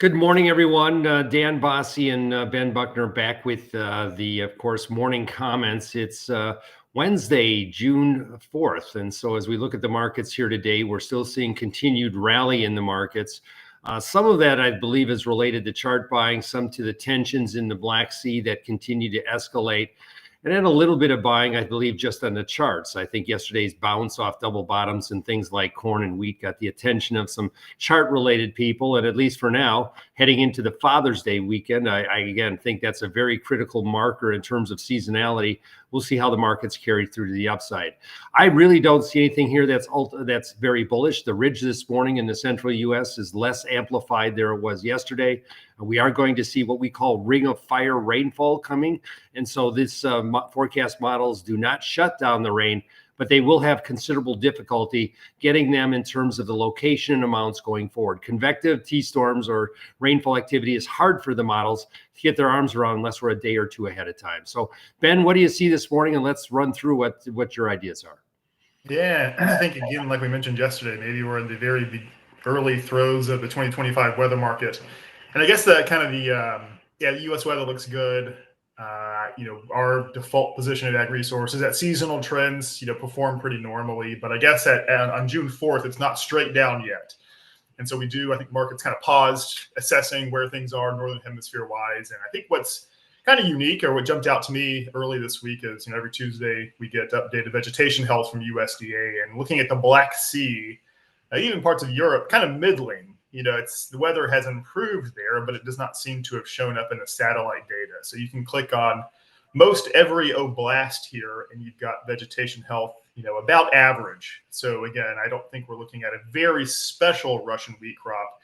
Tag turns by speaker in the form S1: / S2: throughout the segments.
S1: Good morning, everyone. Dan Bosse and Ben Buckner back with of course, morning comments. It's Wednesday, June 4th. And so as we look at the markets here today, we're still seeing continued rally in the markets. Some of that, I believe, is related to chart buying, some to the tensions in the Black Sea that continue to escalate. And then a little bit of buying, I believe, just on the charts. I think yesterday's bounce off double bottoms and things like corn and wheat got the attention of some chart-related people. And at least for now, heading into the Father's Day weekend, I again think that's a very critical marker in terms of seasonality. We'll see how the markets carry through to the upside. I really don't see anything here that's very bullish. The ridge this morning in the central U.S. is less amplified than it was yesterday. We are going to see what we call ring of fire rainfall coming. And so this forecast models do not shut down the rain, but they will have considerable difficulty getting them in terms of the location and amounts going forward. Convective T-storms or rainfall activity is hard for the models to get their arms around unless we're a day or two ahead of time. So, Ben, what do you see this morning? And let's run through what your ideas are.
S2: Yeah, I think, again, like we mentioned yesterday, maybe we're in the very early throes of the 2025 weather market. And I guess that kind of the U.S. weather looks good. Our default position at Ag Resources, at seasonal trends, perform pretty normally. But I guess on June 4th, it's not straight down yet. And so I think markets kind of paused, assessing where things are Northern Hemisphere wise. And I think what's kind of unique, or what jumped out to me early this week, is every Tuesday we get updated Vegetation Health from USDA, and looking at the Black Sea, even parts of Europe, kind of middling. The weather has improved there, but it does not seem to have shown up in the satellite data. So you can click on most every oblast here, and you've got Vegetation Health, about average. So again, I don't think we're looking at a very special Russian wheat crop.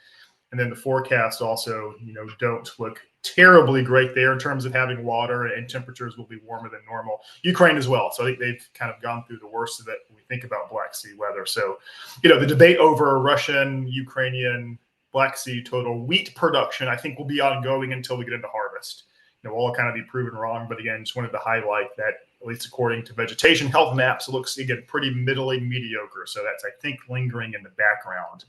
S2: And then the forecasts also, don't look terribly great there in terms of having water, and temperatures will be warmer than normal. Ukraine as well. So I think they've kind of gone through the worst of it when we think about Black Sea weather. So, the debate over Russian, Ukrainian, Black Sea total wheat production, I think, will be ongoing until we get into harvest. We'll all kind of be proven wrong. But again, just wanted to highlight that, at least according to Vegetation Health maps, it looks, again, pretty middling mediocre. So that's, I think, lingering in the background.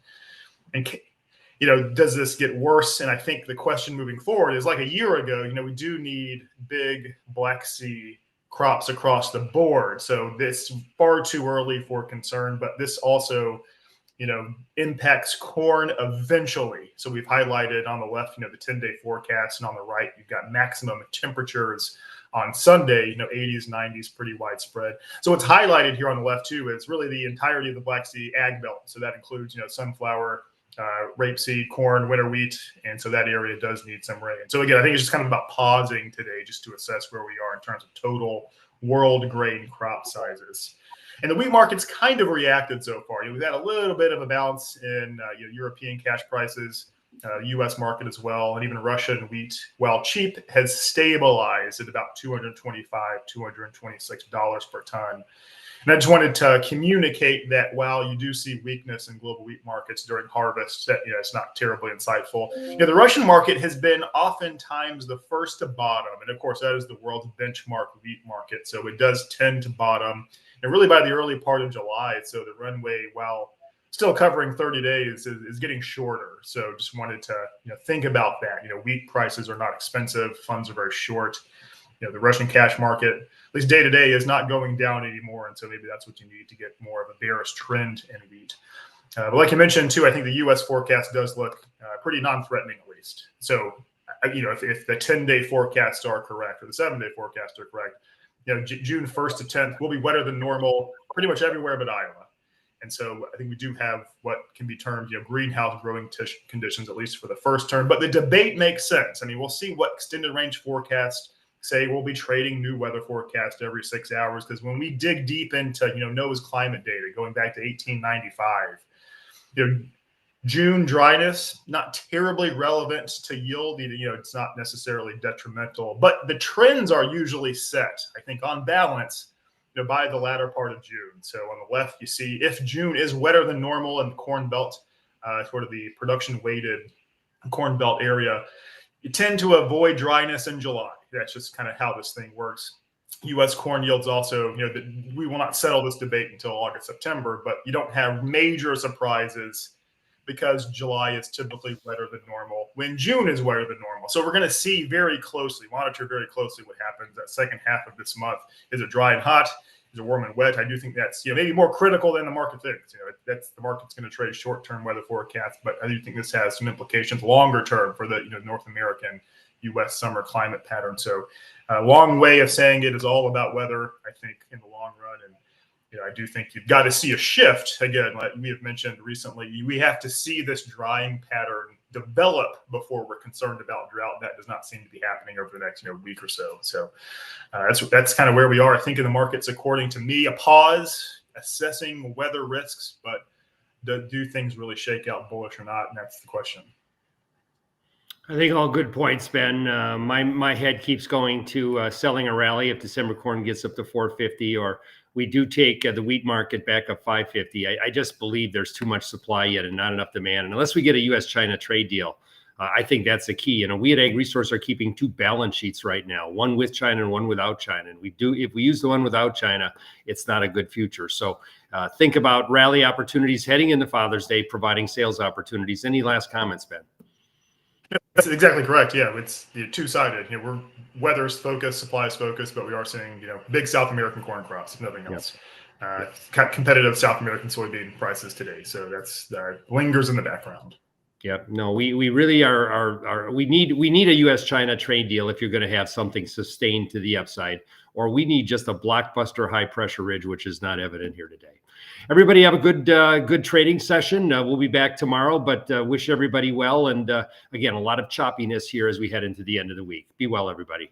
S2: And does this get worse? And I think the question moving forward is, like a year ago, we do need big Black Sea crops across the board. So this far too early for concern, but this also, impacts corn eventually. So we've highlighted on the left, the 10-day forecast, and on the right, you've got maximum temperatures on Sunday, 80s, 90s, pretty widespread. So what's highlighted here on the left too is really the entirety of the Black Sea ag belt. So that includes, sunflower, rapeseed, corn, winter wheat, and so that area does need some rain. So again, I think it's just kind of about pausing today just to assess where we are in terms of total world grain crop sizes. And the wheat market's kind of reacted so far. We've had a little bit of a bounce in European cash prices, U.S. market as well, and even Russian wheat, while cheap, has stabilized at about $225, $226 per ton. And I just wanted to communicate that while you do see weakness in global wheat markets during harvest, that it's not terribly insightful. The Russian market has been oftentimes the first to bottom, and of course that is the world's benchmark wheat market. So it does tend to bottom, and really by the early part of July. So the runway, while still covering 30 days, is getting shorter. So just wanted to think about that. Wheat prices are not expensive, funds are very short. The Russian cash market, at least day to day, is not going down anymore. And so maybe that's what you need to get more of a bearish trend in wheat. But like you mentioned, too, I think the U.S. forecast does look pretty non-threatening, at least. So, if the 10-day forecasts are correct, or the 7-day forecasts are correct, June 1st to 10th will be wetter than normal pretty much everywhere but Iowa. And so I think we do have what can be termed, greenhouse growing conditions, at least for the first term. But the debate makes sense. I mean, we'll see what extended range forecasts say. We'll be trading new weather forecast every 6 hours, because when we dig deep into NOAA's climate data going back to 1895, June dryness, not terribly relevant to yield. It's not necessarily detrimental, but the trends are usually set, I think, on balance, by the latter part of June. So on the left, you see if June is wetter than normal in the Corn Belt, sort of the production weighted Corn Belt area, you tend to avoid dryness in July. That's just kind of how this thing works. U.S. corn yields also, we will not settle this debate until August, September, but you don't have major surprises because July is typically wetter than normal, when June is wetter than normal. So we're going to see monitor very closely what happens that second half of this month. Is it dry and hot? Is it warm and wet? I do think that's maybe more critical than the market thinks. That's the market's going to trade short-term weather forecasts, but I do think this has some implications longer term for the North American U.S. summer climate pattern. So a long way of saying it is all about weather, I think, in the long run. And I do think you've got to see a shift. Again, like we have mentioned recently, we have to see this drying pattern develop before we're concerned about drought. That does not seem to be happening over the next week or so. So that's kind of where we are. I think in the markets, according to me, a pause, assessing weather risks, but do things really shake out bullish or not? And that's the question.
S1: I think all good points, Ben. My head keeps going to selling a rally if December corn gets up to 450, or we do take the wheat market back up 550. I just believe there's too much supply yet and not enough demand. And unless we get a U.S.-China trade deal, I think that's the key. We at Ag Resource are keeping two balance sheets right now, one with China and one without China. And if we use the one without China, it's not a good future. So think about rally opportunities heading into Father's Day, providing sales opportunities. Any last comments, Ben?
S2: That's exactly correct. Yeah, it's two-sided. We're weather's focused, supply's focused, but we are seeing big South American corn crops, if nothing else. Competitive South American soybean prices today, so that's lingers in the background.
S1: Yeah, no, we really are we need a U.S.-China trade deal if you're going to have something sustained to the upside, or we need just a blockbuster high pressure ridge, which is not evident here today. Everybody have a good trading session. We'll be back tomorrow, but wish everybody well. And again, a lot of choppiness here as we head into the end of the week. Be well, everybody.